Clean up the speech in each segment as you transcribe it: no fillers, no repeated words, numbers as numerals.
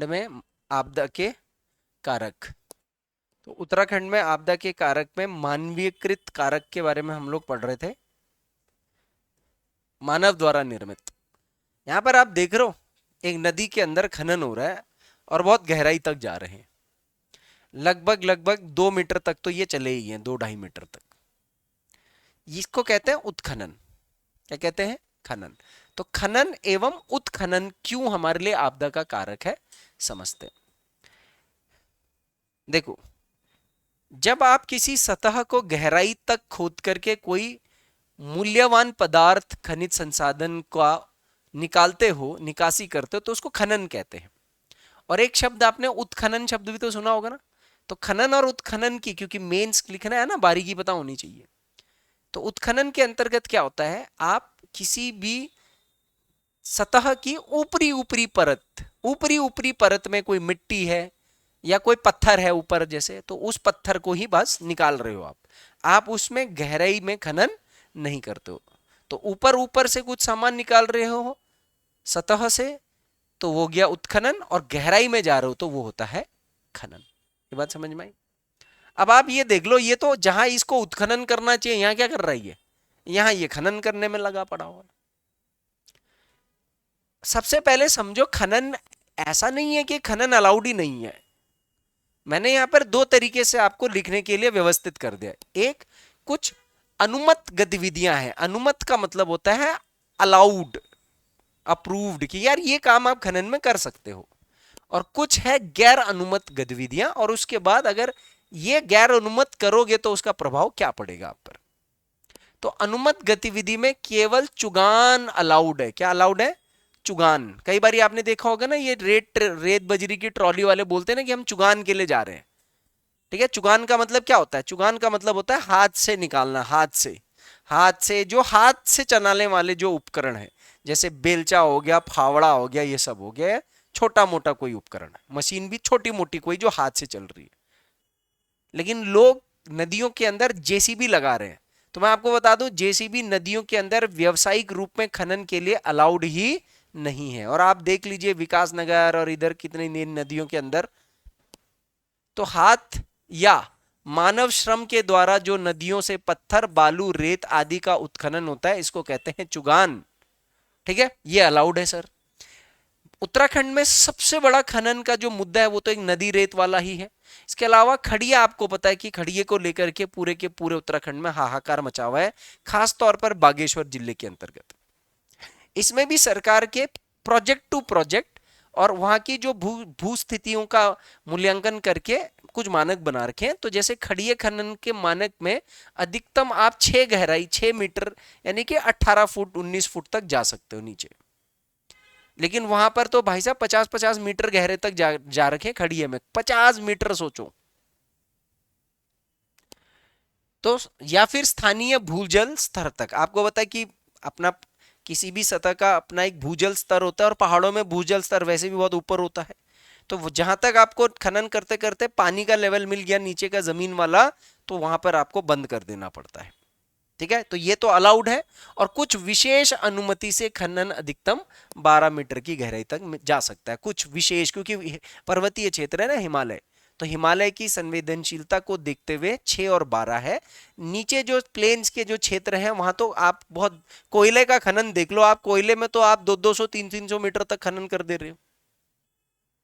में आपदा के कारक। तो उत्तराखंड में आपदा के कारक में मानवीयकृत कारक के बारे में हम लोग पढ़ रहे थे, मानव द्वारा निर्मित। यहां पर आप देख रहे हो एक नदी के अंदर खनन हो रहा है और बहुत गहराई तक जा रहे हैं, लगभग लगभग 2 मीटर तक तो ये चले ही हैं, 2-2.5 मीटर तक। इसको कहते हैं उत्खनन। क्या कहते हैं? खनन। तो खनन एवं उत्खनन क्यों हमारे लिए आपदा का कारक है, समझते हैं। देखो, जब आप किसी सतह को गहराई तक खोद करके कोई मूल्यवान पदार्थ, खनिज संसाधन का निकालते हो, निकासी करते हो, तो उसको खनन कहते हैं। और एक शब्द आपने उत्खनन शब्द भी तो सुना होगा ना। तो खनन और उत्खनन की, क्योंकि मेंस लिखना है ना, बारीकी पता होनी चाहिए। तो उत्खनन के अंतर्गत क्या होता है, आप किसी भी सतह की ऊपरी ऊपरी परत, ऊपरी ऊपरी परत में कोई मिट्टी है या कोई पत्थर है ऊपर जैसे, तो उस पत्थर को ही बस निकाल रहे हो आप उसमें गहराई में खनन नहीं करते हो। तो ऊपर ऊपर से कुछ सामान निकाल रहे हो सतह से, तो वो गया उत्खनन, और गहराई में जा रहे हो तो वो होता है खनन। ये बात समझ में आई? अब आप ये देख लो, ये तो जहां इसको उत्खनन करना चाहिए, यहां क्या कर रहा है ये? यहां ये खनन करने में लगा पड़ा हुआ है। सबसे पहले समझो, खनन ऐसा नहीं है कि खनन अलाउड ही नहीं है। मैंने यहां पर दो तरीके से आपको लिखने के लिए व्यवस्थित कर दिया। एक, कुछ अनुमत गतिविधियां हैं। अनुमत का मतलब होता है अलाउड, अप्रूव्ड, कि यार ये काम आप खनन में कर सकते हो। और कुछ है गैर अनुमत गतिविधियां, और उसके बाद अगर ये गैर अनुमत करोगे तो उसका प्रभाव क्या पड़ेगा आप पर। तो अनुमत गतिविधि में केवल चुगान अलाउड है। क्या अलाउड है? चुगान। कई बार आपने देखा होगा ना, ये रेत बजरी की ट्रॉली वाले बोलते हैं ना कि हम चुगान के लिए जा रहे हैं। ठीक है, चुगान का मतलब क्या होता है? चुगान का मतलब होता है हाथ से निकालना, हाथ से जो हाथ से चलाने वाले जो उपकरण है, जैसे बेलचा हो गया, फावड़ा हो गया, ये सब हो गया छोटा मोटा कोई उपकरण है। मशीन भी छोटी मोटी कोई जो हाथ से चल रही है। लेकिन लोग नदियों के अंदर जेसीबी लगा रहे हैं। तो मैं आपको बता दूं, जेसीबी नदियों के अंदर व्यावसायिक रूप में खनन के लिए अलाउड ही नहीं है। और आप देख लीजिए विकास नगर और इधर कितनी नदियों के अंदर तो हाथ या मानव श्रम के द्वारा जो नदियों से पत्थर, बालू, रेत आदि का उत्खनन होता है, इसको कहते हैं चुगान। ठीक है, ये अलाउड है सर। उत्तराखंड में सबसे बड़ा खनन का जो मुद्दा है वो तो एक नदी रेत वाला ही है। इसके अलावा खड़िया, आपको पता है कि खड़िये को लेकर के पूरे उत्तराखंड में हाहाकार मचा हुआ है, खास तौर पर बागेश्वर जिले के अंतर्गत। इसमें भी सरकार के प्रोजेक्ट टू प्रोजेक्ट और वहां की जो भू स्थितियों का मूल्यांकन करके कुछ मानक बना रखे हैं। तो जैसे खड़िये खनन के मानक में अधिकतम आप 6 मीटर यानी कि 18 फुट 19 फुट तक जा सकते हो नीचे। लेकिन वहां पर तो भाई साहब 50-50 मीटर गहरे तक जा रखे खड़िये में, 50 मीटर सोचो। तो या फिर स्थानीय भूजल स्तर तक, आपको पता है कि अपना किसी भी सतह का अपना एक भूजल स्तर होता है, और पहाड़ों में भूजल स्तर वैसे भी बहुत ऊपर होता है। तो जहां तक आपको खनन करते करते पानी का लेवल मिल गया नीचे का जमीन वाला, तो वहां पर आपको बंद कर देना पड़ता है। ठीक है, तो ये तो अलाउड है। और कुछ विशेष अनुमति से खनन अधिकतम 12 मीटर की गहराई तक जा सकता है। कुछ विशेष, क्योंकि पर्वतीय क्षेत्र है ना हिमालय, तो हिमालय की संवेदनशीलता को देखते हुए 6 और 12 है। नीचे जो प्लेन्स के जो क्षेत्र हैं वहां तो आप बहुत, कोयले का खनन देख लो आप, कोयले में तो आप 200-200 300-300 मीटर तक खनन कर दे रहे हो,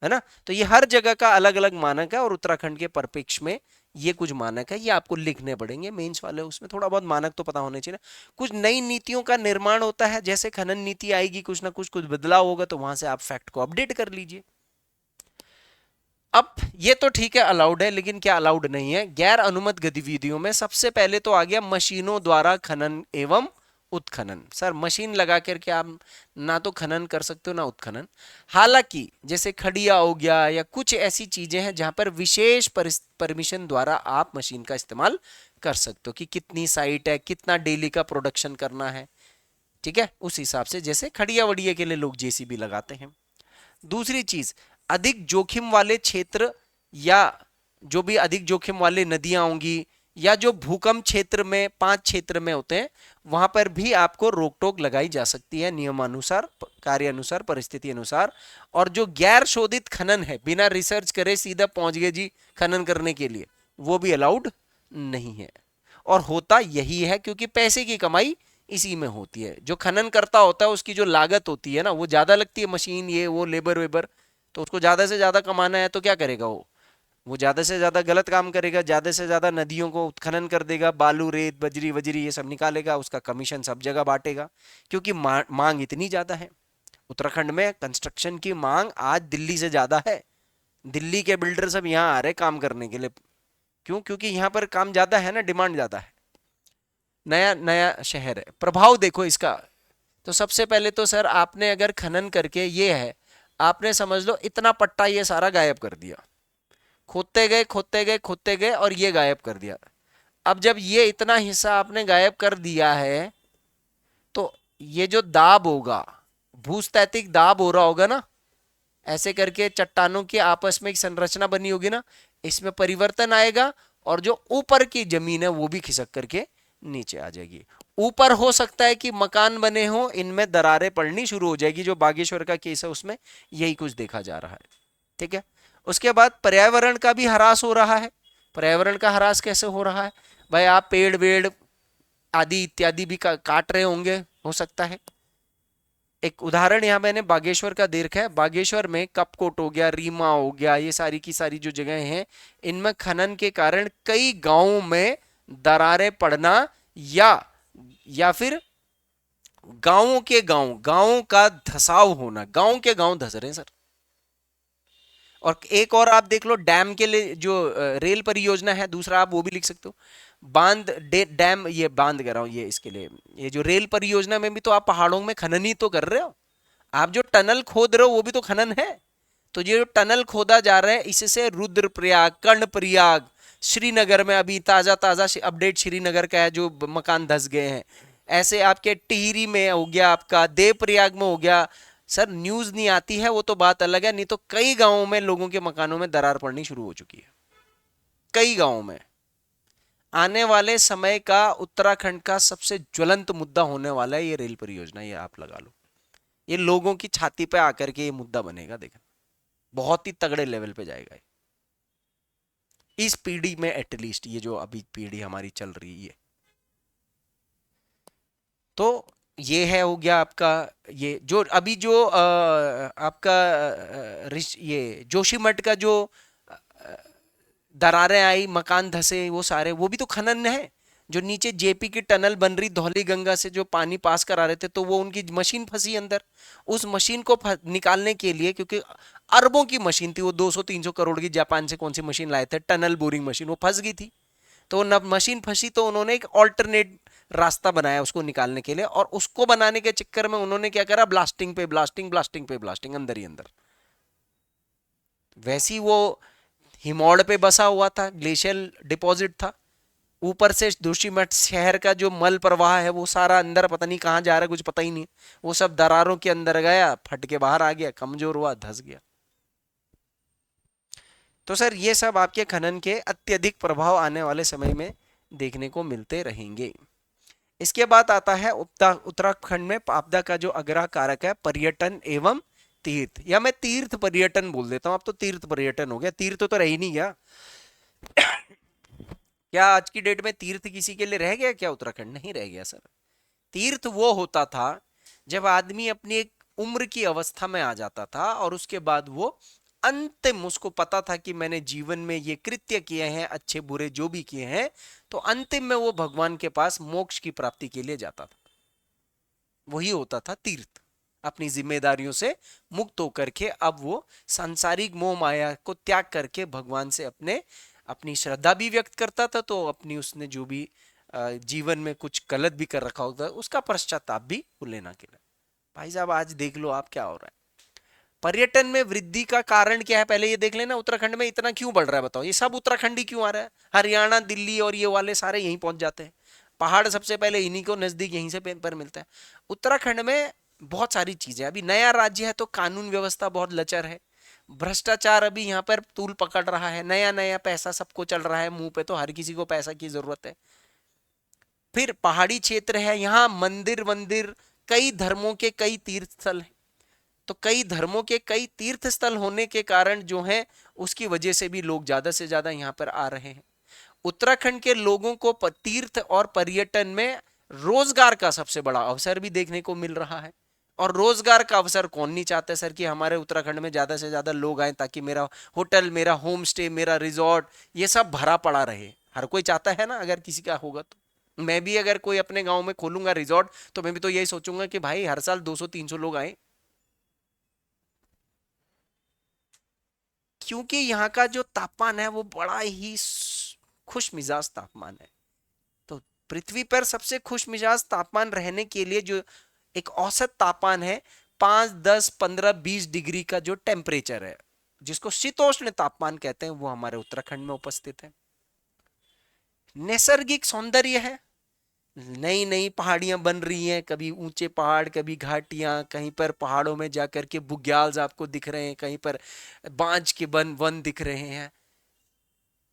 है ना। तो ये हर जगह का अलग अलग मानक है, और उत्तराखंड के परिप्रेक्ष्य में ये कुछ मानक है, ये आपको लिखने पड़ेंगे मेंस वाले, उसमें थोड़ा बहुत मानक तो पता होने चाहिए। कुछ नई नीतियों का निर्माण होता है, जैसे खनन नीति आएगी, कुछ ना कुछ बदलाव होगा, तो वहां से आप फैक्ट को अपडेट कर लीजिए। अब ये तो ठीक है, अलाउड है, लेकिन क्या अलाउड नहीं है? गैर अनुमत गतिविधियों में सबसे पहले तो आ गया मशीनों द्वारा खनन एवं उत्खनन। सर मशीन लगा करके आप ना तो खनन कर सकते हो ना उत्खनन। हालांकि जैसे खड़िया हो गया या कुछ ऐसी चीजें हैं जहां पर विशेष परमिशन द्वारा आप मशीन का इस्तेमाल कर सकते हो, कि कितनी साइट है, कितना डेली का प्रोडक्शन करना है। ठीक है, उस हिसाब से जैसे खड़िया वड़िया के लिए लोग जेसीबी लगाते हैं। दूसरी चीज, अधिक जोखिम वाले क्षेत्र या जो भी अधिक जोखिम वाले नदियां होंगी या जो भूकंप क्षेत्र में 5 क्षेत्र में होते हैं वहां पर भी आपको रोक टोक लगाई जा सकती है नियमानुसार, कार्य अनुसार, परिस्थिति अनुसार। और जो गैर शोधित खनन है, बिना रिसर्च करे सीधा पहुंच गए जी खनन करने के लिए, वो भी अलाउड नहीं है। और होता यही है क्योंकि पैसे की कमाई इसी में होती है। जो खनन करता होता है उसकी जो लागत होती है ना वो ज्यादा लगती है, मशीन ये वो लेबर वेबर, तो उसको ज्यादा से ज्यादा कमाना है तो क्या करेगा वो ज्यादा से ज्यादा गलत काम करेगा, ज्यादा से ज्यादा नदियों को उत्खनन कर देगा, बालू रेत बजरी वजरी ये सब निकालेगा, उसका कमीशन सब जगह बांटेगा क्योंकि मांग इतनी ज्यादा है। उत्तराखंड में कंस्ट्रक्शन की मांग आज दिल्ली से ज्यादा है। दिल्ली के बिल्डर सब यहाँ आ रहे काम करने के लिए। क्यों? क्योंकि यहाँ पर काम ज्यादा है ना, डिमांड ज्यादा है, नया नया शहर है। प्रभाव देखो इसका। तो सबसे पहले तो सर आपने अगर खनन करके, ये है आपने समझ लो इतना पट्टा ये सारा गायब कर दिया, खोदते गए खोदते गए खोदते गए और ये गायब कर दिया। अब जब ये इतना हिस्सा आपने गायब कर दिया है तो ये जो दाब होगा, भूस्थैतिक दाब हो रहा होगा ना, ऐसे करके चट्टानों की आपस में एक संरचना बनी होगी ना, इसमें परिवर्तन आएगा और जो ऊपर की जमीन है वो भी खिसक करके नीचे आ जाएगी। ऊपर हो सकता है कि मकान बने हो, इनमें दरारें पड़नी शुरू हो जाएगी, जो बागेश्वर का केस है उसमें यही कुछ देखा जा रहा है। ठीक है। उसके बाद पर्यावरण का भी ह्रास हो रहा है। पर्यावरण का ह्रास कैसे हो रहा है भाई? आप पेड़ वेड़ आदि इत्यादि भी काट रहे होंगे, हो सकता है। एक उदाहरण यहाँ मैंने बागेश्वर का दे रखा है। बागेश्वर में कपकोट हो गया, रीमा हो गया, ये सारी की सारी जो जगह हैं, इनमें खनन के कारण कई गांवों में दरारें पड़ना या फिर गांवों का धसाव होना, गांव के गांव धस रहे हैं सर। और एक और आप देख लो, डैम के लिए जो रेल परियोजना है, दूसरा आप वो भी लिख सकते हो। बांध डैम, ये बांध कर रहा हूं, ये इसके लिए, ये जो रेल परियोजना में भी तो आप पहाड़ों में खनन ही तो कर रहे हो। आप जो टनल खोद रहे हो वो भी तो खनन है। तो ये जो टनल खोदा जा रहा है इससे रुद्रप्रयाग, कर्णप्रयाग, श्रीनगर में अभी ताजा ताजा अपडेट श्रीनगर का है, जो मकान धस गए हैं। ऐसे आपके टिहरी में हो गया, आपका देवप्रयाग में हो गया। सर न्यूज नहीं आती है वो तो बात अलग है, नहीं तो कई गांवों में लोगों के मकानों में दरार पड़नी शुरू हो चुकी है, कई गांवों में। आने वाले समय का उत्तराखंड का सबसे ज्वलंत मुद्दा होने वाला है ये रेल परियोजना, ये आप लगा लो। ये लोगों की छाती पे आकर के ये मुद्दा बनेगा, देखना बहुत ही तगड़े लेवल पे जाएगा इस पीढ़ी में, एटलीस्ट ये जो अभी पीढ़ी हमारी चल रही है। तो ये है, हो गया आपका ये जो अभी जो आपका ये जोशीमठ का जो दरारें आई, मकान धसे, वो सारे वो भी तो खनन है। जो नीचे जेपी की टनल बन रही धौली गंगा से, जो पानी पास करा रहे थे, तो वो उनकी मशीन फंसी अंदर। उस मशीन को निकालने के लिए, क्योंकि अरबों की मशीन थी वो, 200-300 करोड़ की, जापान से कौन सी मशीन लाए थे, टनल बोरिंग मशीन, वो फंस गई थी। तो मशीन फंसी तो उन्होंने एक ऑल्टरनेट रास्ता बनाया उसको निकालने के लिए, और उसको बनाने के चक्कर में उन्होंने क्या करा, ब्लास्टिंग पे ब्लास्टिंग, ब्लास्टिंग पे ब्लास्टिंग, अंदर ही अंदर। वैसी वो हिमौड़ पे बसा हुआ था, ग्लेशियल डिपॉजिट था, ऊपर से जोशीमठ शहर का जो मल प्रवाह है वो सारा अंदर पता नहीं कहां जा रहा है, कुछ पता ही नहीं। वो सब दरारों के अंदर गया, फट के बाहर आ गया, कमजोर हुआ, धस गया। तो सर ये सब आपके खनन के अत्यधिक प्रभाव आने वाले समय में देखने को मिलते रहेंगे। इसके बाद आता है उत्तराखंड में आपदा का जो अगला कारक है, पर्यटन एवं तीर्थ, या मैं तीर्थ पर्यटन बोल देता हूं, अब तो तीर्थ पर्यटन हो गया, तीर्थ तो रह ही नहीं गया। क्या आज की डेट में तीर्थ किसी के लिए रह गया क्या? उत्तराखंड नहीं रह गया सर। तीर्थ वो होता था जब आदमी अपनी एक उम्र की अवस्था में आ जाता था और उसके बाद वो अंतिम, उसको पता था कि मैंने जीवन में ये कृत्य किए हैं, अच्छे बुरे जो भी किए हैं, तो अंतिम में वो भगवान के पास मोक्ष की प्राप्ति के लिए जाता था। वही होता था तीर्थ। अपनी जिम्मेदारियों से मुक्त होकर के अब वो सांसारिक मोह माया को त्याग करके भगवान से अपनी श्रद्धा भी व्यक्त करता था, तो अपनी उसने जो भी जीवन में कुछ गलत भी कर रखा होता है उसका पश्चाताप भी लेना के लिए। भाई साहब आज देख लो आप क्या हो रहा है। पर्यटन में वृद्धि का कारण क्या है, पहले ये देख लेना। उत्तराखंड में इतना क्यों बढ़ रहा है बताओ? ये सब उत्तराखंडी क्यों आ रहा है? हरियाणा, दिल्ली और ये वाले सारे यहीं पहुंच जाते हैं। पहाड़ सबसे पहले इन्हीं को नजदीक यहीं से पर मिलता है। उत्तराखंड में बहुत सारी चीजें, अभी नया राज्य है तो कानून व्यवस्था बहुत लचर है, भ्रष्टाचार अभी यहाँ पर तूल पकड़ रहा है, नया नया पैसा सबको चल रहा है मुंह पे, तो हर किसी को पैसा की जरूरत है। फिर पहाड़ी क्षेत्र है, यहाँ मंदिर मंदिर, कई धर्मों के कई तीर्थ स्थल हैं, तो कई धर्मों के कई तीर्थ स्थल होने के कारण जो है उसकी वजह से भी लोग ज्यादा से ज्यादा यहाँ पर आ रहे हैं। उत्तराखंड के लोगों को तीर्थ और पर्यटन में रोजगार का सबसे बड़ा अवसर भी देखने को मिल रहा है। और रोजगार का अवसर कौन नहीं चाहता सर कि हमारे उत्तराखंड में ज्यादा से ज्यादा लोग आए, ताकि मेरा होटल, मेरा होम स्टे, मेरा रिजॉर्ट ये सब भरा पड़ा रहे। हर कोई चाहता है ना, अगर किसी का होगा तो। मैं भी अगर कोई अपने गांव में खोलूंगा रिजॉर्ट, तो मैं भी तो यही सोचूंगा कि भाई हर साल 200-300 लोग आए, क्योंकि यहाँ का जो तापमान है वो बड़ा ही खुश मिजाज तापमान है। तो पृथ्वी पर सबसे खुश मिजाज तापमान रहने के लिए जो एक औसत तापमान है 5, 10, 15, 20 डिग्री का जो टेम्परेचर है, जिसको शीतोष्ण तापमान कहते हैं, वो हमारे उत्तराखंड में उपस्थित है। नैसर्गिक सौंदर्य है, नई नई पहाड़ियां बन रही हैं, कभी ऊंचे पहाड़, कभी घाटियां, कहीं पर पहाड़ों में जाकर के बुग्याल्स आपको दिख रहे हैं, कहीं पर बांज के वन दिख रहे हैं।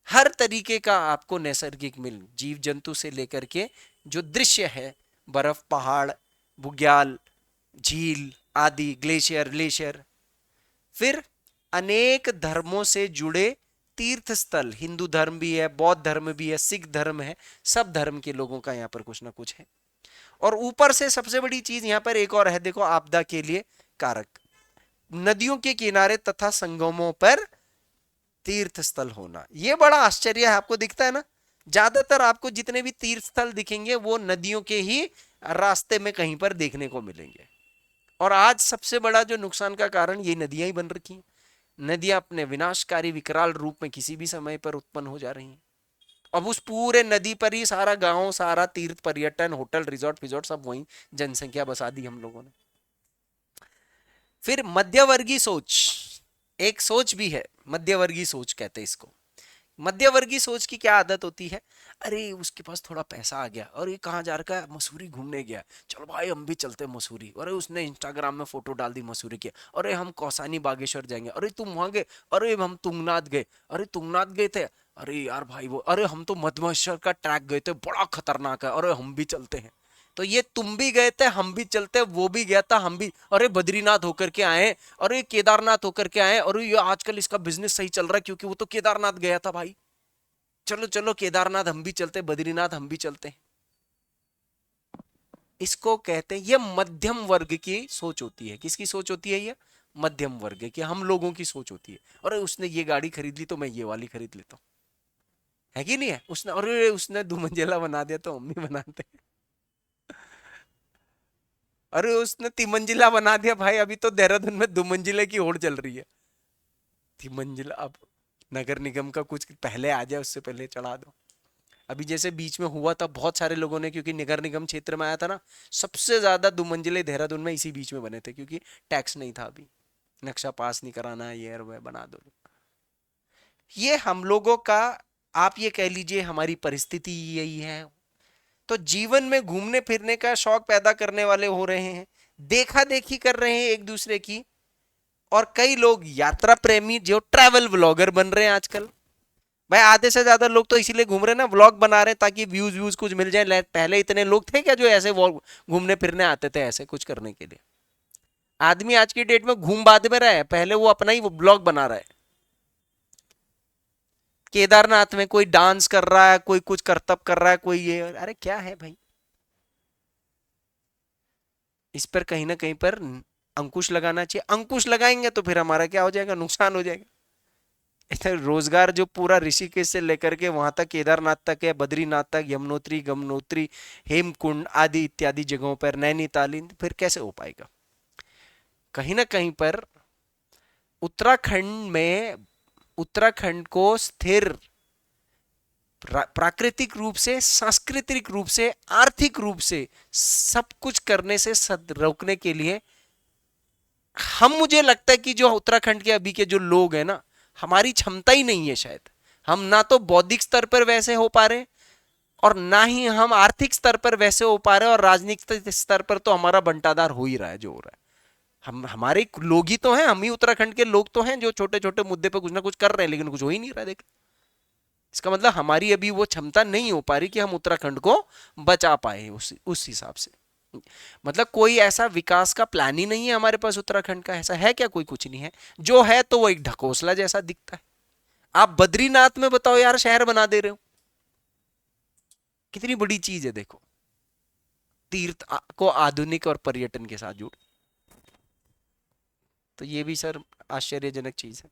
हर तरीके का आपको नैसर्गिक मिल, जीव जंतु से लेकर के जो दृश्य है, बर्फ, पहाड़, बुग्याल, झील आदि, ग्लेशियर ग्लेशियर। फिर अनेक धर्मों से जुड़े तीर्थ स्थल, हिंदू धर्म भी है, बौद्ध धर्म भी है, सिख धर्म है, सब धर्म के लोगों का यहाँ पर कुछ ना कुछ है। और ऊपर से सबसे बड़ी चीज यहाँ पर एक और है, देखो, आपदा के लिए कारक, नदियों के किनारे तथा संगमों पर तीर्थ स्थल होना। यह बड़ा आश्चर्य है, आपको दिखता है ना, ज्यादातर आपको जितने भी तीर्थ स्थल दिखेंगे वो नदियों के ही रास्ते में कहीं पर देखने को मिलेंगे। और आज सबसे बड़ा जो नुकसान का कारण ये नदियां ही बन रखी हैं। नदियां अपने विनाशकारी विकराल रूप में किसी भी समय पर उत्पन्न हो जा रही हैं। अब उस पूरे नदी पर ही सारा गांव, सारा तीर्थ पर्यटन, होटल, रिजॉर्ट फिजॉर्ट सब वहीं जनसंख्या बसा दी हम लोगों ने। फिर मध्यवर्गीय सोच, एक सोच भी है, मध्यवर्गीय सोच कहते हैं इसको। मध्यवर्गीय सोच की क्या आदत होती है, अरे उसके पास थोड़ा पैसा आ गया और ये कहाँ जा रखा है, मसूरी घूमने गया, चलो भाई हम भी चलते हैं मसूरी, अरे उसने इंस्टाग्राम में फोटो डाल दी मसूरी की, अरे हम कौसानी बागेश्वर जाएंगे, अरे तुम वहां गए, अरे हम तुंगनाथ गए, अरे तुंगनाथ गए थे, अरे यार भाई वो, अरे हम तो मधुमक्खर का ट्रैक गए थे, बड़ा खतरनाक है, अरे हम भी चलते हैं। तो ये तुम भी गए थे, हम भी चलते, वो भी गया था, हम भी, अरे बद्रीनाथ होकर के आए, अरे केदारनाथ होकर के आए, और ये आजकल इसका बिजनेस सही चल रहा है क्योंकि वो तो केदारनाथ गया था भाई, चलो चलो केदारनाथ हम भी चलते, बद्रीनाथ हम भी चलते। इसको कहते हैं, ये मध्यम वर्ग की सोच होती है। किसकी सोच होती है ये? मध्यम वर्ग की, हम लोगों की सोच होती है। अरे उसने ये गाड़ी खरीद ली तो मैं ये वाली खरीद लेता हूँ, है कि नहीं है? उसने, अरे उसने 2 मंजिला बना दिया तो हम भी बनाते हैं। अरे उसने 3 मंजिला बना दिया भाई, अभी तो देहरादून में 2 मंजिले की होड़ चल रही है। 3 मंजिला, अब नगर निगम का कुछ पहले आ जाए, उससे पहले चढ़ा दो। अभी जैसे बीच में हुआ था, बहुत सारे लोगों ने, क्योंकि नगर निगम क्षेत्र में आया था ना, सबसे ज्यादा 2 मंजिले देहरादून में इसी बीच में बने थे, क्योंकि टैक्स नहीं था, अभी नक्शा पास नहीं कराना है, ये और वह बना दो। ये हम लोगों का, आप ये कह लीजिए हमारी परिस्थिति यही है। तो जीवन में घूमने फिरने का शौक पैदा करने वाले हो रहे हैं, देखा देखी कर रहे हैं एक दूसरे की, और कई लोग यात्रा प्रेमी जो ट्रैवल व्लॉगर बन रहे हैं आजकल। भाई आधे से ज्यादा लोग तो इसीलिए घूम रहे हैं ना, व्लॉग बना रहे हैं ताकि व्यूज व्यूज कुछ मिल जाए। पहले इतने लोग थे क्या जो ऐसे घूमने फिरने आते थे ऐसे कुछ करने के लिए? आदमी आज की डेट में घूम बाद में रहा है, पहले वो अपना ही ब्लॉग बना रहा है। केदारनाथ में कोई डांस कर रहा है, कोई कुछ करतब कर रहा है, कोई ये, अरे क्या है भाई? इस पर कहीं ना कहीं पर अंकुश लगाना चाहिए। अंकुश लगाएंगे तो फिर हमारा क्या हो जाएगा? नुकसान हो जाएगा। इधर रोजगार जो पूरा ऋषिकेश से लेकर के वहां तक, केदारनाथ तक है, बद्रीनाथ तक, यमुनोत्री, गंगोत्री, हेमकुंड आदि इत्यादि जगहों पर, नैनीताल, फिर कैसे हो पाएगा? कहीं ना कहीं पर उत्तराखंड में, उत्तराखंड को स्थिर, प्राकृतिक रूप से, सांस्कृतिक रूप से, आर्थिक रूप से सब कुछ करने से रोकने के लिए हम, मुझे लगता है कि जो उत्तराखंड के अभी के जो लोग हैं ना, हमारी क्षमता ही नहीं है शायद। हम ना तो बौद्धिक स्तर पर वैसे हो पा रहे, और ना ही हम आर्थिक स्तर पर वैसे हो पा रहे, और राजनीतिक स्तर पर तो हमारा बंटाधार हो ही रहा है जो हो रहा है। हम हमारे लोग ही तो हैं, हम ही उत्तराखंड के लोग तो हैं जो छोटे छोटे मुद्दे पे कुछ ना कुछ कर रहे हैं, लेकिन कुछ हो ही नहीं रहा। देख, इसका मतलब हमारी अभी वो क्षमता नहीं हो पा रही कि हम उत्तराखंड को बचा पाए उस हिसाब से। मतलब कोई ऐसा विकास का प्लान ही नहीं है हमारे पास उत्तराखंड का। ऐसा है क्या? कोई कुछ नहीं है। जो है तो वो एक ढकोसला जैसा दिखता है। आप बद्रीनाथ में बताओ यार, शहर बना दे रहे हो, कितनी बड़ी चीज है। देखो, तीर्थ को आधुनिक और पर्यटन के साथ जोड़, तो ये भी सर आश्चर्यजनक चीज है।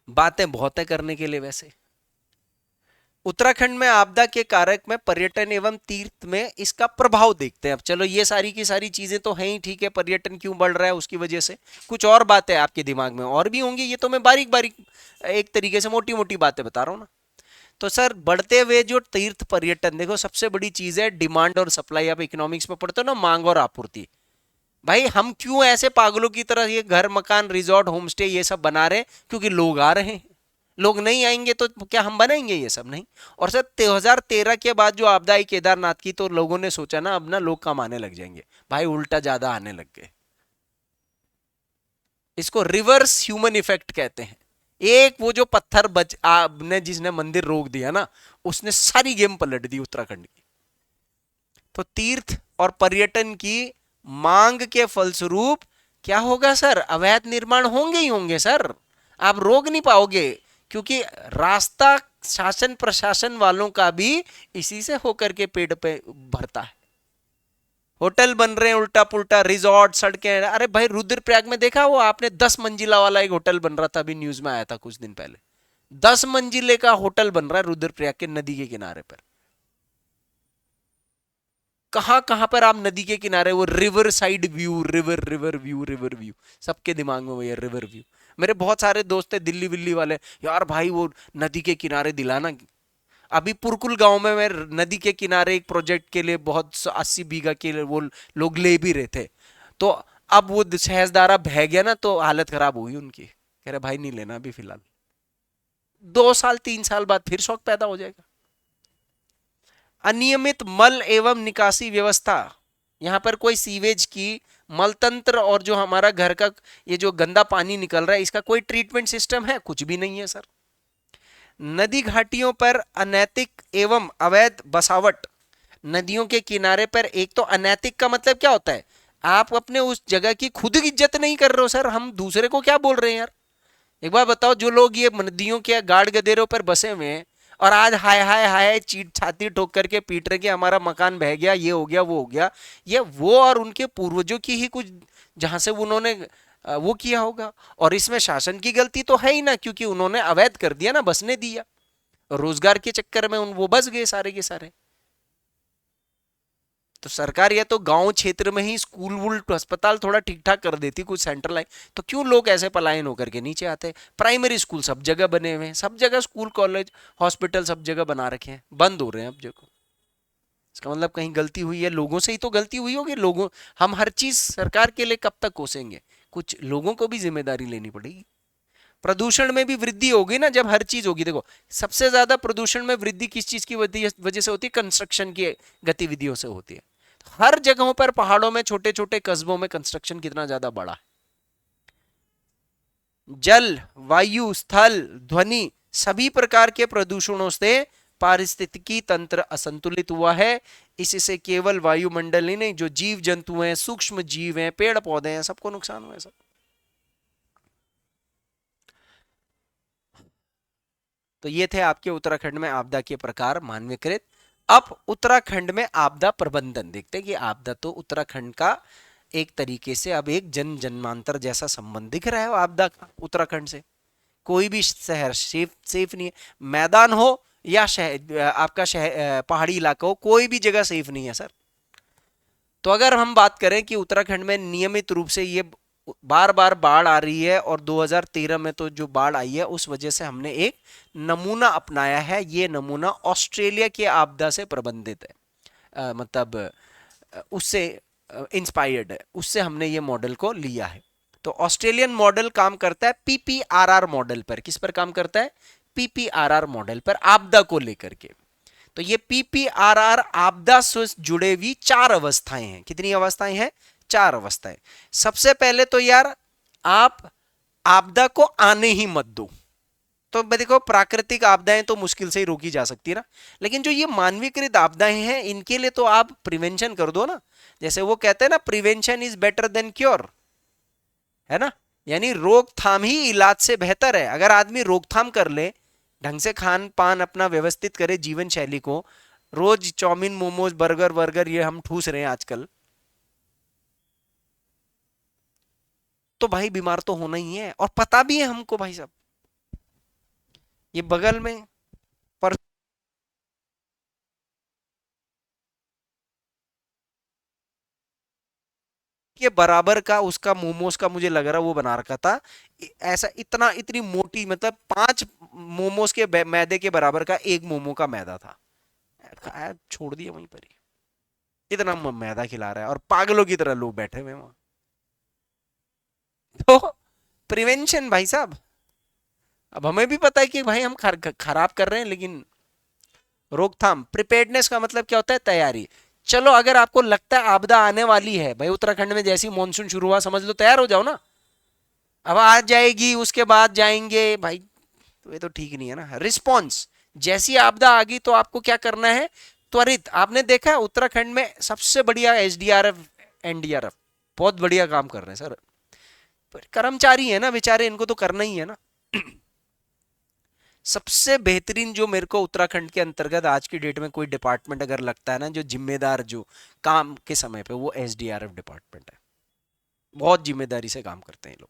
बातें बहुत है करने के लिए वैसे। उत्तराखंड में आपदा के कारक में पर्यटन एवं तीर्थ में इसका प्रभाव देखते हैं। अब चलो, ये सारी की सारी चीजें तो हैं ही, ठीक है, पर्यटन क्यों बढ़ रहा है उसकी वजह से। कुछ और बातें आपके दिमाग में और भी होंगी, ये तो मैं बारीक बारीक एक तरीके से मोटी मोटी बातें बता रहा हूं ना। तो सर, बढ़ते हुए जो तीर्थ पर्यटन, देखो सबसे बड़ी चीज है डिमांड और सप्लाई। आप इकोनॉमिक्स में पढ़ते हो ना, मांग और आपूर्ति। भाई हम क्यों ऐसे पागलों की तरह ये घर मकान रिजॉर्ट होम स्टे ये सब बना रहे हैं? क्योंकि लोग आ रहे हैं। लोग नहीं आएंगे तो क्या हम बनाएंगे? ये सब नहीं। और सर 2013 के बाद जो आपदा आई केदारनाथ की, तो लोगों ने सोचा ना अब ना लोग कम आने लग जाएंगे। भाई उल्टा ज्यादा आने लग गए। इसको रिवर्स ह्यूमन इफेक्ट कहते हैं। एक वो जो पत्थर ने जिसने मंदिर रोक दिया ना, उसने सारी गेम पलट दी उत्तराखंड की। तो तीर्थ और पर्यटन की मांग के फलस्वरूप क्या होगा सर? अवैध निर्माण होंगे ही होंगे सर। आप रोक नहीं पाओगे, क्योंकि रास्ता शासन प्रशासन वालों का भी इसी से होकर के पेड़ पे भरता है। होटल बन रहे हैं उल्टा पुल्टा, रिजॉर्ट, सड़कें। अरे भाई रुद्रप्रयाग में देखा वो आपने, 10 मंजिला वाला एक होटल बन रहा था, अभी न्यूज में आया था कुछ दिन पहले। 10 मंजिले का होटल बन रहा है रुद्रप्रयाग के नदी के किनारे पर। कहां कहां पर आप नदी के किनारे, वो river side view, river river view, river view, सबके दिमाग में वही है, रिवर व्यू। मेरे बहुत सारे दोस्त है दिल्ली विल्ली वाले, यार भाई वो नदी के किनारे दिलाना। अभी पुरकुल गांव में मैं नदी के किनारे एक प्रोजेक्ट के लिए बहुत 80 बीघा के लिए वो लोग ले भी रहे थे। तो अब वो सहजदारा बह गया ना, तो हालत खराब हुई उनकी। कह रहे भाई नहीं लेना अभी फिलहाल, 2 साल 3 साल बाद फिर शौक पैदा हो जाएगा। अनियमित मल एवं निकासी व्यवस्था, यहां पर कोई सीवेज की मल तंत्र और जो हमारा घर का ये जो गंदा पानी निकल रहा है, इसका कोई ट्रीटमेंट सिस्टम है? कुछ भी नहीं है सर। नदी घाटियों पर अनैतिक एवं अवैध बसावट। नदियों के किनारे पर, एक तो अनैतिक का मतलब क्या होता है? आप अपने उस जगह की खुद इज्जत नहीं कर रहे हो सर, हम दूसरे को क्या बोल रहे हैं यार? एक बार बताओ, जो लोग ये नदियों के गाड़ गदेरों पर बसे हुए हैं और आज हाय हाय हाय चीट छाती ठोक करके पीट रहे कि हमारा मकान बह गया, ये हो गया, वो हो गया, ये वो और उनके पूर्वजों की ही कुछ जहां से उन्होंने वो किया होगा। और इसमें शासन की गलती तो है ही ना, क्योंकि उन्होंने अवैध कर दिया ना, बसने दिया। रोजगार के चक्कर में वो बस गए सारे के सारे। तो सरकार या तो गांव क्षेत्र में ही स्कूल वूल अस्पताल थोड़ा ठीक ठाक कर देती, कुछ सेंट्रलाइज, तो क्यों लोग ऐसे पलायन होकर के नीचे आते हैं? प्राइमरी स्कूल सब जगह बने हुए हैं, सब जगह स्कूल कॉलेज हॉस्पिटल सब जगह बना रखे हैं, बंद हो रहे हैं अब जगह। इसका मतलब कहीं गलती हुई है, लोगों से ही तो गलती हुई होगी। लोगों, हम हर चीज सरकार के लिए कब तक कोसेंगे? कुछ लोगों को भी जिम्मेदारी लेनी पड़ेगी। प्रदूषण में भी वृद्धि होगी ना जब हर चीज होगी। देखो सबसे ज्यादा प्रदूषण में वृद्धि किस चीज की वजह से होती है? कंस्ट्रक्शन की गतिविधियों से होती है। हर जगहों पर, पहाड़ों में, छोटे छोटे कस्बों में कंस्ट्रक्शन कितना ज्यादा बढ़ा है। जल, वायु, स्थल, ध्वनि, सभी प्रकार के प्रदूषणों से पारिस्थितिकी तंत्र असंतुलित हुआ है। इससे केवल वायुमंडल ही नहीं, जो जीव जंतु हैं, सूक्ष्म जीव हैं, पेड़ पौधे हैं, सबको नुकसान हुआ है सब। तो ये थे आपके उत्तराखंड में आपदा के प्रकार मानवीकृत। अब उत्तराखंड में आपदा प्रबंधन देखते हैं कि आपदा तो उत्तराखंड का एक तरीके से अब एक जन जन्मांतर जैसा संबंध दिख रहा है आपदा का उत्तराखंड से। कोई भी शहर सेफ नहीं है, मैदान हो या शहर, आपका शहर पहाड़ी इलाका हो, कोई भी जगह सेफ नहीं है सर। तो अगर हम बात करें कि उत्तराखंड में नियमित रूप से ये बार बार बाढ़ आ रही है, और 2013 में तो जो बाढ़ आई है उस वजह से हमने एक नमूना अपनाया है। ये नमूना ऑस्ट्रेलिया के आपदा से प्रबंधित है, मतलब उससे इंस्पायर्ड है, उससे हमने ये मॉडल को लिया है। तो ऑस्ट्रेलियन मॉडल काम करता है पीपीआरआर मॉडल पर। किस पर काम करता है? पीपीआरआर मॉडल पर, आपदा को लेकर के। तो ये पीपीआरआर आपदा से जुड़े हुई 4 अवस्थाएं हैं। कितनी अवस्थाएं हैं? 4 अवस्थाएं। सबसे पहले तो यार आप आपदा को आने ही मत दो। तो देखो प्राकृतिक आपदाएं तो मुश्किल से ही रोकी जा सकती है ना, लेकिन जो ये मानवीकृत आपदाएं हैं इनके लिए तो आप प्रिवेंशन कर दो ना। जैसे वो कहते हैं ना, prevention is better than cure, है ना। यानी रोकथाम ही इलाज से बेहतर है। अगर आदमी रोकथाम कर ले, ढंग से खान पान अपना व्यवस्थित करे, जीवन शैली को, रोज चाउमीन मोमोज बर्गर वर्गर ये हम ठूस रहे हैं आजकल, तो भाई बीमार तो होना ही है। और पता भी है हमको भाई साहब, ये बगल में पर के बराबर का उसका मोमोज का मुझे लग रहा वो बना रखा था। ऐसा इतना इतनी मोटी, मतलब 5 मोमोज के मैदे के बराबर का एक मोमो का मैदा था। छोड़ दिया वहीं पर ही। इतना मैदा खिला रहा है और पागलों की तरह लोग बैठे हुए वहां। तो प्रिवेंशन भाई साहब, अब हमें भी पता है कि भाई हम खराब कर रहे हैं, लेकिन रोकथाम, प्रिपेयर्डनेस का मतलब क्या होता है, तैयारी। चलो अगर आपको लगता है आपदा आने वाली है भाई, उत्तराखंड में जैसी मानसून शुरू हुआ समझ लो तैयार हो जाओ ना। अब आ जाएगी उसके बाद जाएंगे भाई, तो ये तो ठीक नहीं है ना। रिस्पॉन्स, जैसी आपदा आ गई तो आपको क्या करना है, त्वरित। आपने देखा है उत्तराखंड में सबसे बढ़िया एसडीआरएफ एनडीआरएफ बहुत बढ़िया काम कर रहे हैं सर। पर कर्मचारी है ना बेचारे, इनको तो करना ही है ना। सबसे बेहतरीन जो मेरे को उत्तराखंड के अंतर्गत आज की डेट में कोई डिपार्टमेंट अगर लगता है ना जो जिम्मेदार, जो काम के समय पे, वो एसडीआरएफ डिपार्टमेंट है। बहुत जिम्मेदारी से काम करते हैं ये लोग।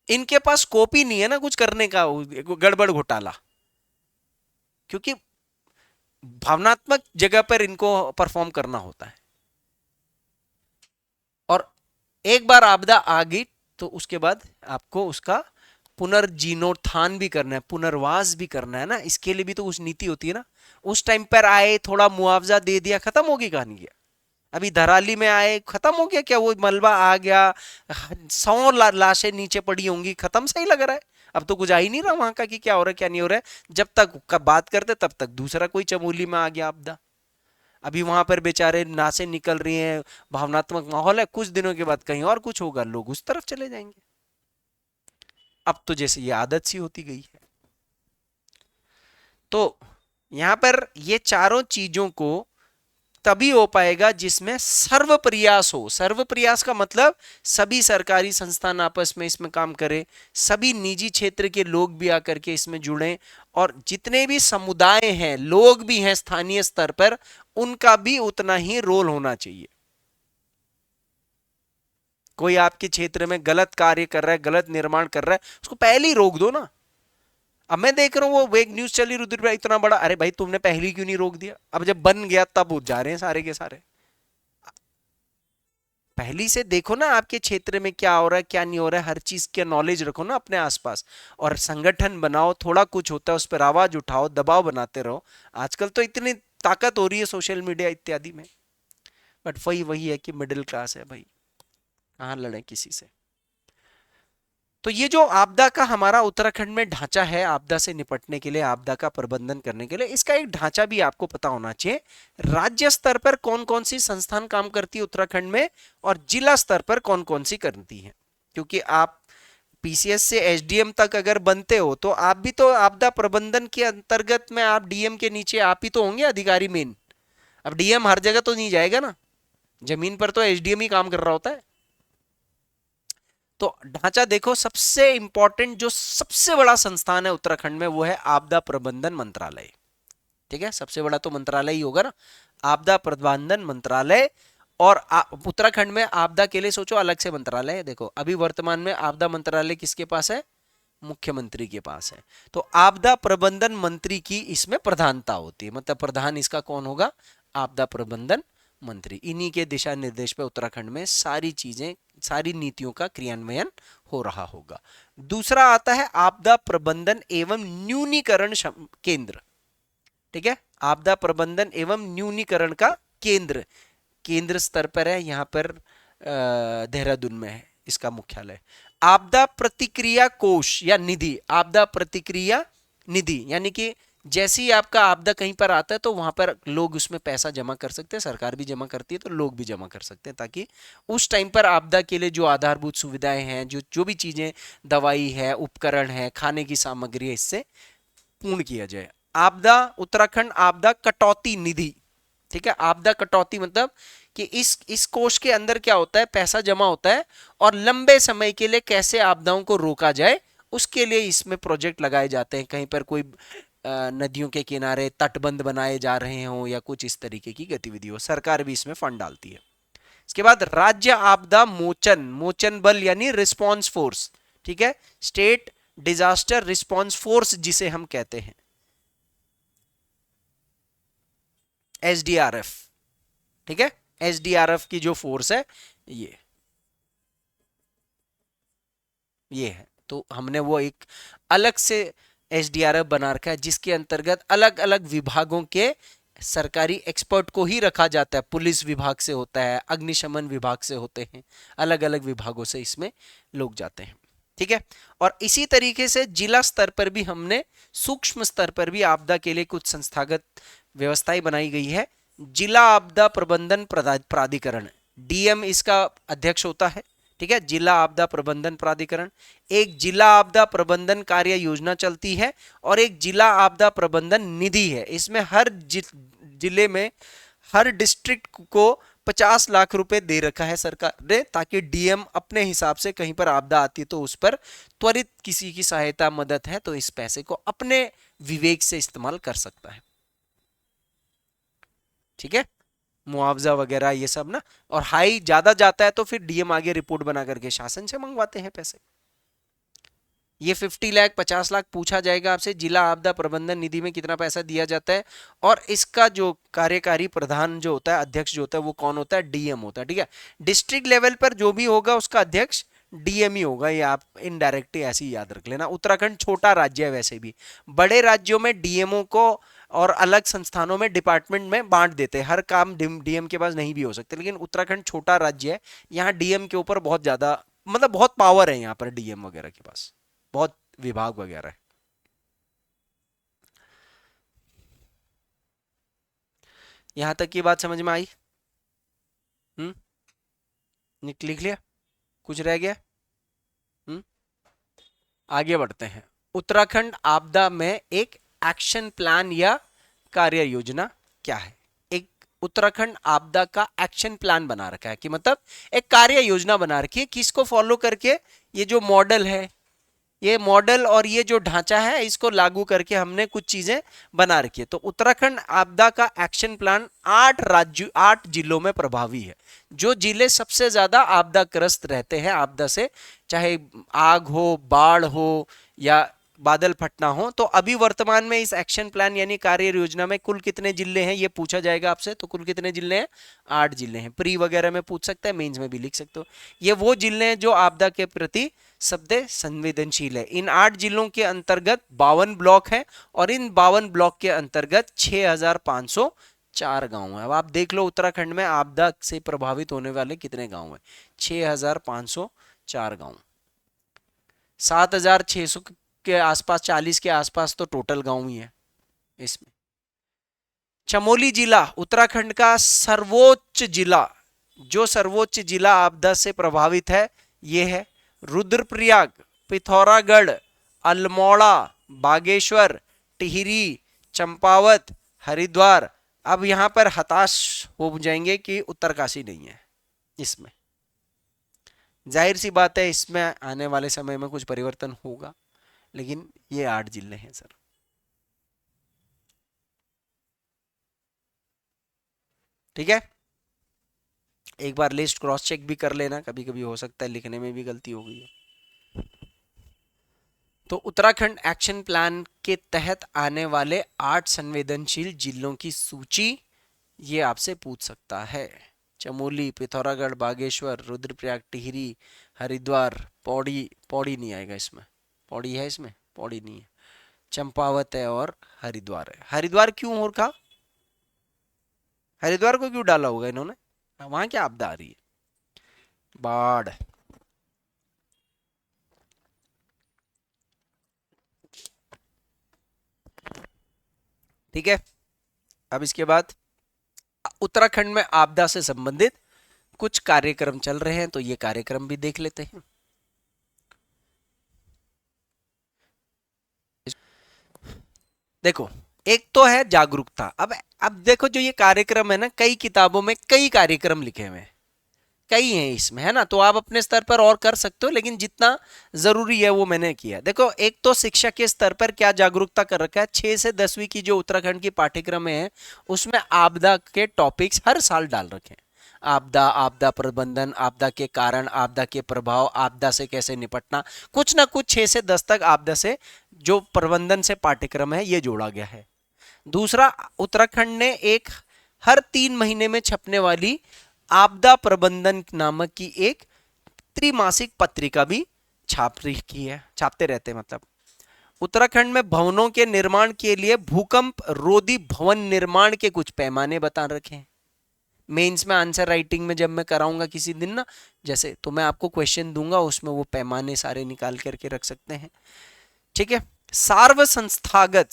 इनके पास स्कोप ही नहीं है ना कुछ करने का, गड़बड़ घोटाला, क्योंकि भावनात्मक जगह पर इनको परफॉर्म करना होता है। और एक बार आपदा आ गई तो उसके बाद आपको उसका पुनर्जीर्णोत्थान भी करना है, पुनर्वास भी करना है ना। इसके लिए भी तो कुछ नीति होती है ना। उस टाइम पर आए, थोड़ा मुआवजा दे दिया, खत्म होगी कहानी क्या। अभी धराली में आए, खत्म हो गया क्या, वो मलबा आ गया, 100 लाशें नीचे पड़ी होंगी, खत्म सही लग रहा है। अब तो कुछ आ ही नहीं रहा वहां का कि क्या हो रहा है क्या नहीं हो रहा है। जब तक बात करते तब तक दूसरा कोई चमोली में आ गया आपदा। अभी वहां पर बेचारे नासें निकल रही हैं, भावनात्मक माहौल है, कुछ दिनों के बाद कहीं और कुछ होगा, लोग उस तरफ चले जाएंगे। अब तो जैसे ये आदत सी होती गई है। तो यहां पर ये चारों चीजों को तभी हो पाएगा जिसमें सर्व प्रयास हो। सर्व प्रयास का मतलब सभी सरकारी संस्थान आपस में इसमें काम करें, सभी निजी क्षेत्र के लोग भी आकर के इसमें जुड़ें, और जितने भी समुदाय हैं, लोग भी हैं स्थानीय स्तर पर, उनका भी उतना ही रोल होना चाहिए। कोई आपके क्षेत्र में गलत कार्य कर रहा है, गलत निर्माण कर रहा है, उसको पहले ही रोक दो ना। अब मैं देख रहा हूँ वो एक न्यूज चली रुद्र भाई इतना बड़ा, अरे भाई तुमने पहले क्यों नहीं रोक दिया। अब जब बन गया तब उठ जा रहे हैं सारे के सारे। पहली से देखो ना आपके क्षेत्र में क्या हो रहा है क्या नहीं हो रहा है, हर चीज के नॉलेज रखो ना अपने आसपास, और संगठन बनाओ, थोड़ा कुछ होता है उस पर आवाज उठाओ, दबाव बनाते रहो। आजकल तो इतनी ताकत हो रही है सोशल मीडिया इत्यादि में, बट वही वही है कि मिडिल क्लास है भाई, कहाँ लड़े किसी से। तो ये जो आपदा का हमारा उत्तराखंड में ढांचा है, आपदा से निपटने के लिए, आपदा का प्रबंधन करने के लिए, इसका एक ढांचा भी आपको पता होना चाहिए। राज्य स्तर पर कौन कौन सी संस्थान काम करती है उत्तराखंड में, और जिला स्तर पर कौन कौन सी करती है। क्योंकि आप पीसीएस से एसडीएम तक अगर बनते हो तो आप भी तो आपदा प्रबंधन के अंतर्गत में, आप डीएम के नीचे आप ही तो होंगे अधिकारी मेन। अब डीएम हर जगह तो नहीं जाएगा ना, जमीन पर तो एसडीएम ही काम कर रहा होता है। तो ढांचा देखो, सबसे इंपॉर्टेंट जो सबसे बड़ा संस्थान है उत्तराखंड में वो है आपदा प्रबंधन मंत्रालय। ठीक है, सबसे बड़ा तो मंत्रालय ही होगा ना, आपदा प्रबंधन मंत्रालय। और उत्तराखंड में आपदा के लिए सोचो अलग से मंत्रालय है। देखो अभी वर्तमान में आपदा मंत्रालय किसके पास है, मुख्यमंत्री के पास है। तो आपदा प्रबंधन मंत्री की इसमें प्रधानता होती है, मतलब प्रधान इसका कौन होगा, आपदा प्रबंधन मंत्री। इन्हीं के दिशा निर्देश पे उत्तराखंड में सारी चीजें, सारी नीतियों का क्रियान्वयन हो रहा होगा। दूसरा आता है आपदा प्रबंधन एवं न्यूनीकरण केंद्र। ठीक है, आपदा प्रबंधन एवं न्यूनीकरण का केंद्र, केंद्र स्तर पर है, यहां पर देहरादून में है इसका मुख्यालय। आपदा प्रतिक्रिया कोष या निधि, आपदा प्रतिक्रिया निधि यानी कि जैसे ही आपका आपदा कहीं पर आता है तो वहां पर लोग उसमें पैसा जमा कर सकते हैं, सरकार भी जमा करती है तो लोग भी जमा कर सकते हैं, ताकि उस टाइम पर आपदा के लिए जो आधारभूत सुविधाएं हैं, जो जो भी चीजें, दवाई है, उपकरण है, खाने की सामग्री है, इससे पूर्ण किया जाए। आपदा, उत्तराखंड आपदा कटौती निधि, ठीक है। आपदा कटौती मतलब कि इस कोष के अंदर क्या होता है, पैसा जमा होता है और लंबे समय के लिए कैसे आपदाओं को रोका जाए उसके लिए इसमें प्रोजेक्ट लगाए जाते हैं। कहीं पर कोई नदियों के किनारे तटबंध बनाए जा रहे हो या कुछ इस तरीके की गतिविधि हो, सरकार भी इसमें फंड डालती है। इसके बाद राज्य आपदा मोचन, मोचन बल यानी रिस्पॉन्स फोर्स, ठीक है, स्टेट डिजास्टर रिस्पॉन्स फोर्स जिसे हम कहते हैं, एसडीआरएफ, ठीक है। एसडीआरएफ की जो फोर्स है ये ये है। तो हमने वो एक अलग से एसडीआरएफ बना रखा है जिसके अंतर्गत अलग अलग विभागों के सरकारी एक्सपर्ट को ही रखा जाता है। पुलिस विभाग से होता है, अग्निशमन विभाग से होते हैं, अलग अलग विभागों से इसमें लोग जाते हैं, ठीक है। और इसी तरीके से जिला स्तर पर भी हमने, सूक्ष्म स्तर पर भी आपदा के लिए कुछ संस्थागत व्यवस्थाएं बनाई गई है। जिला आपदा प्रबंधन प्राधिकरण, डीएम इसका अध्यक्ष होता है, ठीक है, जिला आपदा प्रबंधन प्राधिकरण। एक जिला आपदा प्रबंधन कार्य योजना चलती है और एक जिला आपदा प्रबंधन निधि है। इसमें हर जिले में, हर डिस्ट्रिक्ट को 50 लाख रुपए दे रखा है सरकार ने, ताकि डीएम अपने हिसाब से कहीं पर आपदा आती है तो उस पर त्वरित किसी की सहायता, मदद है तो इस पैसे को अपने विवेक से इस्तेमाल कर सकता है, ठीक है। मुआवजा वगैरह ये सब ना, और हाई ज्यादा जाता है तो फिर डीएम आगे रिपोर्ट बना करके शासन से मंगवाते हैं पैसे। ये 50 लाख 50 लाख पूछा जाएगा आपसे, जिला आपदा प्रबंधन निधि में कितना पैसा दिया जाता है, और इसका जो कार्यकारी प्रधान जो होता है, अध्यक्ष जो होता है, वो कौन होता है, डीएम होता है, ठीक है। डिस्ट्रिक्ट लेवल पर जो भी होगा उसका अध्यक्ष डीएम ही होगा, ये आप इनडायरेक्टली ऐसे ही याद रख लेना। उत्तराखंड छोटा राज्य है वैसे भी, बड़े राज्यों में डीएमओ को और अलग संस्थानों में, डिपार्टमेंट में बांट देते हैं, हर काम डीएम के पास नहीं भी हो सकते, लेकिन उत्तराखंड छोटा राज्य है, यहाँ डीएम के ऊपर बहुत ज्यादा, मतलब बहुत पावर है यहाँ पर डीएम वगैरह के पास, बहुत विभाग वगैरह है। यहां तक की बात समझ में आई? हम्म, लिख लिया? कुछ रह गया? हम्म, आगे बढ़ते हैं। उत्तराखंड आपदा में एक एक्शन प्लान या कार्य योजना क्या है? एक उत्तराखंड आपदा का एक्शन प्लान बना रखा है, कि मतलब एक कार्य योजना बना रखी है, किसको फॉलो करके, ये जो मॉडल है, ये मॉडल और ये जो ढांचा है, इसको लागू करके हमने कुछ चीजें बना रखी है। तो उत्तराखंड आपदा का एक्शन प्लान 8 जिलों में प्रभावी है। जो जिले सबसे ज्यादा आपदाग्रस्त रहते हैं, आपदा से, चाहे आग हो, बाढ़ हो या बादल फटना हो, तो अभी वर्तमान में इस एक्शन प्लान यानी कार्य योजना में कुल कितने जिले हैं ये पूछा जाएगा आपसे, तो कुल कितने जिले हैं? 8 जिले हैं। प्री वगैरह में पूछ सकते हैं, मेंस में भी लिख सकते हो। ये वो जिले हैं जो आपदा के प्रति सबसे संवेदनशील है। इन 8 जिलों के अंतर्गत 52 ब्लॉक है और इन 52 ब्लॉक के अंतर्गत 6504 गांव है। अब आप देख लो उत्तराखंड में आपदा से प्रभावित होने वाले कितने गांव हैं? 6504 गांव। 7600 के आसपास, 40 के आसपास तो टोटल गांव ही है इसमें। चमोली जिला उत्तराखंड का सर्वोच्च जिला, जो सर्वोच्च जिला आपदा से प्रभावित है ये है रुद्रप्रयाग, पिथौरागढ़, अल्मोड़ा, बागेश्वर, टिहरी, चंपावत, हरिद्वार। अब यहां पर हताश हो जाएंगे कि उत्तरकाशी नहीं है इसमें। जाहिर सी बात है इसमें आने वाले समय में कुछ परिवर्तन होगा, लेकिन ये 8 जिले हैं सर, ठीक है। एक बार लिस्ट क्रॉस चेक भी कर लेना, कभी कभी हो सकता है लिखने में भी गलती हो गई हो। तो उत्तराखंड एक्शन प्लान के तहत आने वाले 8 संवेदनशील जिलों की सूची ये आपसे पूछ सकता है। चमोली, पिथौरागढ़, बागेश्वर, रुद्रप्रयाग, टिहरी, हरिद्वार, पौड़ी, पौड़ी नहीं आएगा इसमें, पौड़ी है इसमें, पौड़ी नहीं है, चंपावत है और हरिद्वार है। हरिद्वार क्यों हो रखा? हरिद्वार को क्यों डाला होगा इन्होंने? वहां क्या आपदा आ रही है? बाढ़। ठीक है। अब इसके बाद उत्तराखंड में आपदा से संबंधित कुछ कार्यक्रम चल रहे हैं, तो ये कार्यक्रम भी देख लेते हैं। देखो, एक तो है जागरूकता। अब देखो, जो ये कार्यक्रम है ना, कई किताबों में कई कार्यक्रम लिखे हुए हैं, कई हैं इसमें, है ना। तो आप अपने स्तर पर और कर सकते हो, लेकिन जितना जरूरी है वो मैंने किया। देखो, एक तो शिक्षा के स्तर पर क्या जागरूकता कर रखा है, 6 से 10वीं की जो उत्तराखंड की पाठ्यक्रम है उसमें आपदा के टॉपिक्स हर साल डाल रखे हैं। आपदा, आपदा प्रबंधन, आपदा के कारण, आपदा के प्रभाव, आपदा से कैसे निपटना, कुछ ना कुछ 6 से 10 तक आपदा से जो प्रबंधन से पाठ्यक्रम है ये जोड़ा गया है। दूसरा, उत्तराखंड ने एक हर 3 महीने में छपने वाली आपदा प्रबंधन नामक की एक त्रिमासिक पत्रिका भी छाप रही है, छापते रहते हैं। मतलब उत्तराखंड में भवनों के निर्माण के लिए भूकंप रोधी भवन निर्माण के कुछ पैमाने बता रखे हैं। मेंस में आंसर राइटिंग में जब मैं कराऊंगा किसी दिन ना, जैसे, तो मैं आपको क्वेश्चन दूंगा, उसमें वो पैमाने सारे निकाल करके रख सकते हैं। ठीक है। सर्व संस्थागत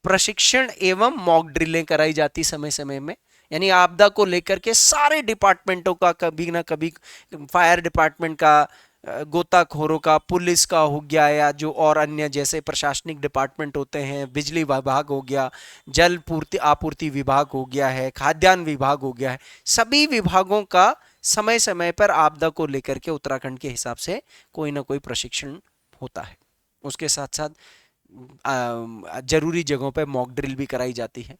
प्रशिक्षण एवं मॉक ड्रिलें कराई जाती समय समय में। यानी आपदा को लेकर के सारे डिपार्टमेंटों का, कभी ना कभी फायर डिपार्टमेंट का, गोताखोरों का, पुलिस का हो गया, या जो और अन्य जैसे प्रशासनिक डिपार्टमेंट होते हैं, बिजली विभाग हो गया, जल पूर्ति आपूर्ति विभाग हो गया है, खाद्यान्न विभाग हो गया है, सभी विभागों का समय समय पर आपदा को लेकर के उत्तराखंड के हिसाब से कोई ना कोई प्रशिक्षण होता है। उसके साथ साथ जरूरी जगहों पर मॉक ड्रिल भी कराई जाती है।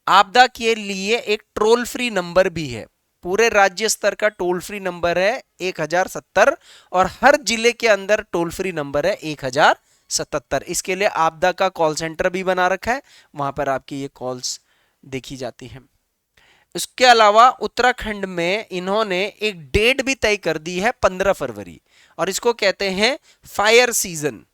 आपदा के लिए एक टोल फ्री नंबर भी है, पूरे राज्य स्तर का टोल फ्री नंबर है 1070, और हर जिले के अंदर टोल फ्री नंबर है 1077। इसके लिए आपदा का कॉल सेंटर भी बना रखा है, वहां पर आपकी ये कॉल्स देखी जाती हैं। इसके अलावा उत्तराखंड में इन्होंने एक डेट भी तय कर दी है, 15 फरवरी, और इसको कहते हैं फायर सीजन।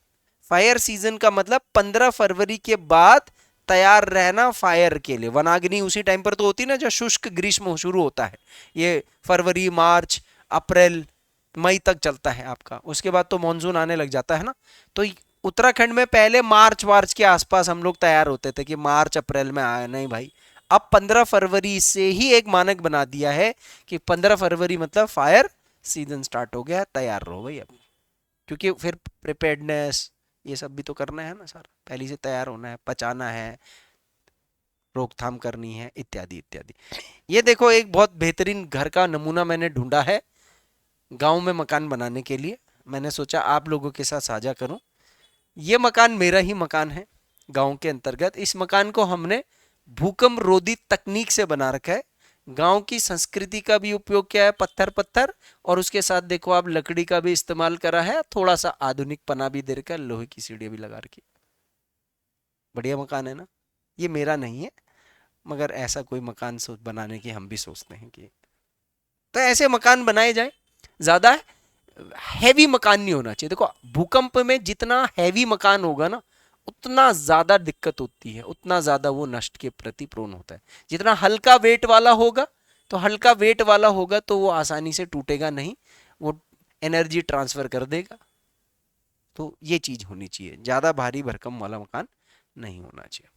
फायर सीजन का मतलब 15 फरवरी के बाद तैयार रहना फायर के लिए। वनाग्नि उसी टाइम पर तो होती है ना, जब शुष्क ग्रीष्म शुरू होता है। ये फरवरी, मार्च, अप्रैल, मई तक चलता है आपका, उसके बाद तो मानसून आने लग जाता है ना। तो उत्तराखंड में पहले मार्च वार्च के आसपास हम लोग तैयार होते थे कि मार्च अप्रैल में आया, नहीं भाई, अब 15 फरवरी से ही एक मानक बना दिया है कि 15 फरवरी मतलब फायर सीजन स्टार्ट हो गया, तैयार रहो भाई अब। क्योंकि फिर प्रिपेयर्डनेस ये सब भी तो करना है ना, सारा पहले से तैयार होना है, बचाना है, रोकथाम करनी है, इत्यादि इत्यादि। ये देखो, एक बहुत बेहतरीन घर का नमूना मैंने ढूंढा है गांव में मकान बनाने के लिए, मैंने सोचा आप लोगों के साथ साझा करूं। ये मकान मेरा ही मकान है गांव के अंतर्गत। इस मकान को हमने भूकंप रोधी तकनीक से बना रखा है। गांव की संस्कृति का भी उपयोग किया है, पत्थर पत्थर, और उसके साथ देखो आप लकड़ी का भी इस्तेमाल करा है, थोड़ा सा आधुनिक पना भी दे रखा है, लोहे की सीढ़ी भी लगा रखी। बढ़िया मकान है ना। ये मेरा नहीं है, मगर ऐसा कोई मकान सोच बनाने की हम भी सोचते हैं कि तो ऐसे मकान बनाए जाए। ज्यादा हैवी मकान नहीं होना चाहिए। देखो, भूकंप में जितना हैवी मकान होगा ना, उतना ज्यादा दिक्कत होती है, उतना ज्यादा वो नष्ट के प्रति प्रोन होता है। जितना हल्का वेट वाला होगा, तो हल्का वेट वाला होगा तो वो आसानी से टूटेगा नहीं, वो एनर्जी ट्रांसफर कर देगा। तो ये चीज होनी चाहिए, ज्यादा भारी भरकम वाला मकान नहीं होना चाहिए।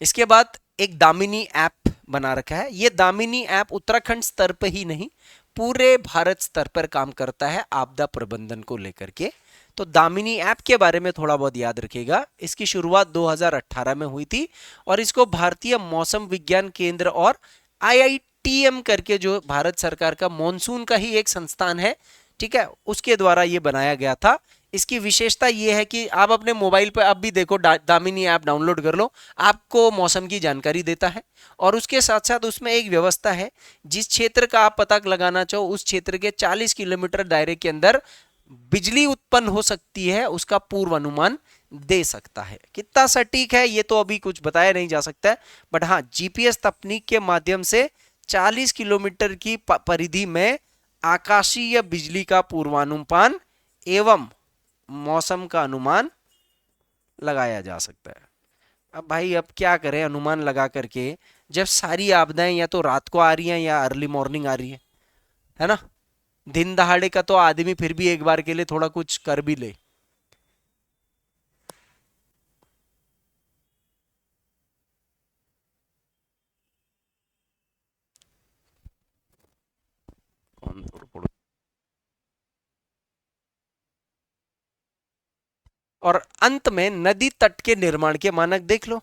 इसके बाद एक दामिनी ऐप बना रखा है। ये दामिनी ऐप उत्तराखंड स्तर पर ही नहीं, पूरे भारत स्तर पर काम करता है आपदा प्रबंधन को लेकर के। तो दामिनी ऐप के बारे में थोड़ा बहुत याद रखिएगा। इसकी शुरुआत 2018 में हुई थी, और इसको भारतीय मौसम विज्ञान केंद्र और IITM करके, जो भारत सरकार का मॉनसून का ही एक संस्थान है, ठीक है, उसके द्वारा ये बनाया गया था। इसकी विशेषता ये है कि आप अपने मोबाइल पर अब भी देखो, दामिनी ऐप डाउनलोड कर लो, आपको मौसम की जानकारी देता है। और उसके साथ साथ उसमें एक व्यवस्था है, जिस क्षेत्र का आप पता लगाना चाहो, उस क्षेत्र के 40 किलोमीटर दायरे के अंदर बिजली उत्पन्न हो सकती है, उसका पूर्व अनुमान दे सकता है। कितना सटीक है ये तो अभी कुछ बताया नहीं जा सकता है, बट हाँ, जीपीएस तकनीक के माध्यम से 40 किलोमीटर की परिधि में आकाशीय बिजली का पूर्वानुमान एवं मौसम का अनुमान लगाया जा सकता है। अब भाई, अब क्या करें अनुमान लगा करके, जब सारी आपदाएं या तो रात को आ रही हैं या अर्ली मॉर्निंग आ रही है ना। दिन दहाड़े का तो आदमी फिर भी एक बार के लिए थोड़ा कुछ कर भी ले, और अंत में नदी तट के निर्माण के मानक देख लो।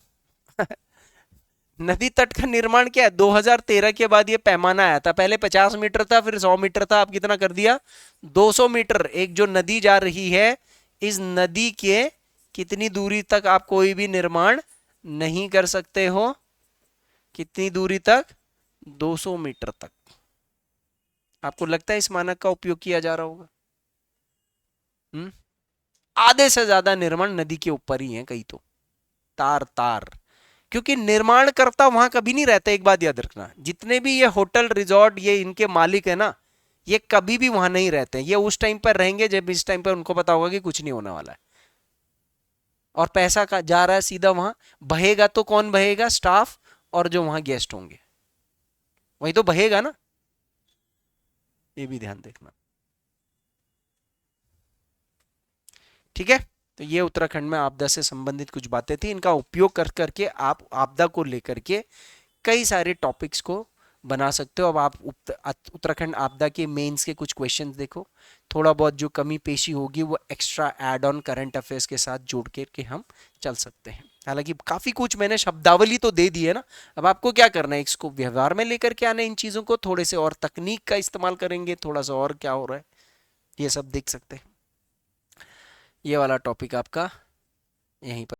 नदी तट का निर्माण क्या है, 2013 के बाद ये पैमाना आया था, पहले 50 मीटर था, फिर 100 मीटर था, अब कितना कर दिया, 200 मीटर। एक जो नदी जा रही है, इस नदी के कितनी दूरी तक आप कोई भी निर्माण नहीं कर सकते हो, कितनी दूरी तक, 200 मीटर तक। आपको लगता है इस मानक का उपयोग किया जा रहा होगा? हम्म आधे से ज्यादा निर्माण नदी के ऊपर ही है, कहीं तो तार तार, क्योंकि निर्माणकर्ता वहां कभी नहीं रहता। एक बात याद रखना, जितने भी ये होटल रिजॉर्ट ये इनके मालिक है ना, ये कभी भी वहां नहीं रहते। ये उस टाइम पर रहेंगे जब इस टाइम पर उनको पता होगा कि कुछ नहीं होने वाला है, और पैसा का जा रहा है सीधा वहां। बहेगा तो कौन बहेगा, स्टाफ और जो वहां गेस्ट होंगे, वही तो बहेगा ना, ये भी ध्यान देखना। ठीक है, तो ये उत्तराखंड में आपदा से संबंधित कुछ बातें थी। इनका उपयोग कर करके आप आपदा को लेकर के कई सारे टॉपिक्स को बना सकते हो। अब आप उत्तराखंड आपदा के मेंस के कुछ क्वेश्चंस देखो, थोड़ा बहुत जो कमी पेशी होगी वो extra add on current affairs के साथ जोड़ के हम चल सकते हैं। हालांकि काफी कुछ मैंने शब्दावली तो दे दी है ना, अब आपको क्या करना है, इसको व्यवहार में लेकर के आने, इन चीजों को थोड़े से और तकनीक का इस्तेमाल करेंगे, थोड़ा सा और क्या हो रहा है ये सब देख सकते हैं। ये वाला टॉपिक आपका यहीं पर